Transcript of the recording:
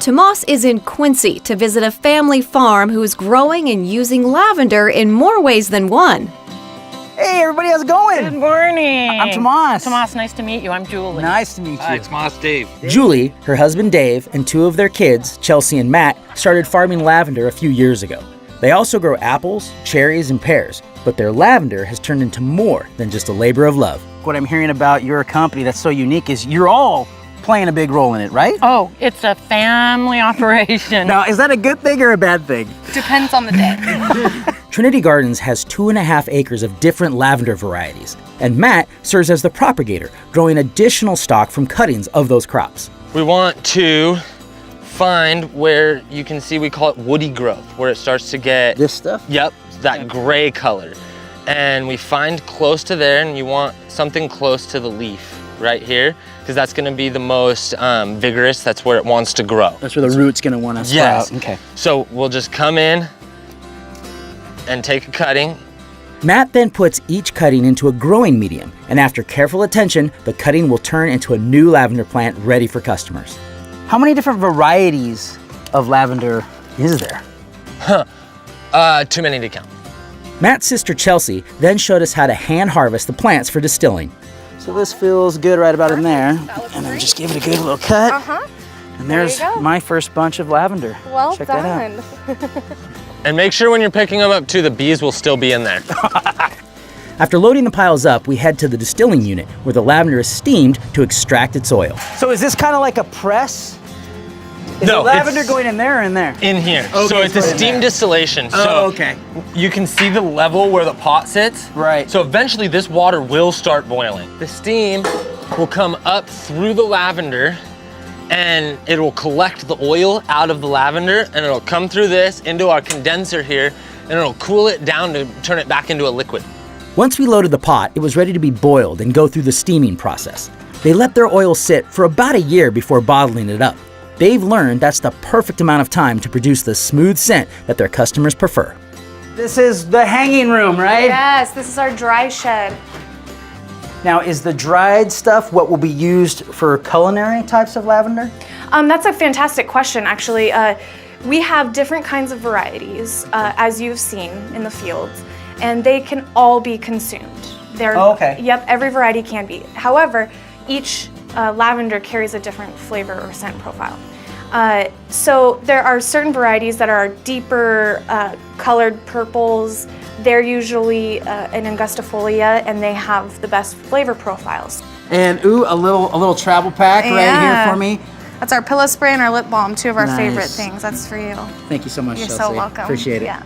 Tomas is in Quincy to visit a family farm who is growing and using lavender in more ways than one. Hey everybody, how's it going? Good morning. I'm Tomas. Tomas, nice to meet you. I'm Julie. Nice to meet you. Hi, it's Tomas, Dave. Julie, her husband Dave, and two of their kids, Chelsea and Matt, started farming lavender a few years ago. They also grow apples, cherries, and pears, but their lavender has turned into more than just a labor of love. What I'm hearing about your company that's so unique is you're all playing a big role in it, right? Oh, it's a family operation. Now, is that a good thing or a bad thing? Depends on the day. Trinity Gardens has 2.5 acres of different lavender varieties, and Matt serves as the propagator, growing additional stock from cuttings of those crops. We want to find where you can see, we call it woody growth, where it starts to get... This stuff? Yep, that gray color. And we find close to there, and you want something close to the leaf right here, because that's gonna be the most vigorous, that's where it wants to grow. That's where the root's gonna wanna sprout. Yes. Okay. So we'll just come in and take a cutting. Matt then puts each cutting into a growing medium, and after careful attention, the cutting will turn into a new lavender plant ready for customers. How many different varieties of lavender is there? Too many to count. Matt's sister Chelsea then showed us how to hand harvest the plants for distilling. So this feels good right about in there. And then just give it a good little cut. And there's my first bunch of lavender. Well Check done. that out. And make sure when you're picking them up too, the bees will still be in there. After loading the piles up, we head to the distilling unit where the lavender is steamed to extract its oil. So is this kind of like a press? Is No, the lavender it's going in there or in there? in here. Okay, So it's a right in steam there. distillation. Oh, So okay. you can see the level where the pot sits. Right. So eventually this water will start boiling. The steam will come up through the lavender and it will collect the oil out of the lavender and it'll come through this into our condenser here and it'll cool it down to turn it back into a liquid. Once we loaded the pot, it was ready to be boiled and go through the steaming process. They let their oil sit for about a year before bottling it up. They've learned that's the perfect amount of time to produce the smooth scent that their customers prefer. This is the hanging room, right? Yes, this is our dry shed. Now, is the dried stuff what will be used for culinary types of lavender? That's a fantastic question, actually. We have different kinds of varieties, as you've seen in the fields, and they can all be consumed. Oh, okay. Yep, every variety can be. However, each lavender carries a different flavor or scent profile. So there are certain varieties that are deeper colored purples. They're usually an angustifolia and they have the best flavor profiles. And ooh, a little travel pack right here for me. That's our pillow spray and our lip balm, two of our Nice. favorite things. That's for you. Thank you so much, You're Chelsea. so welcome. Appreciate it. Yeah.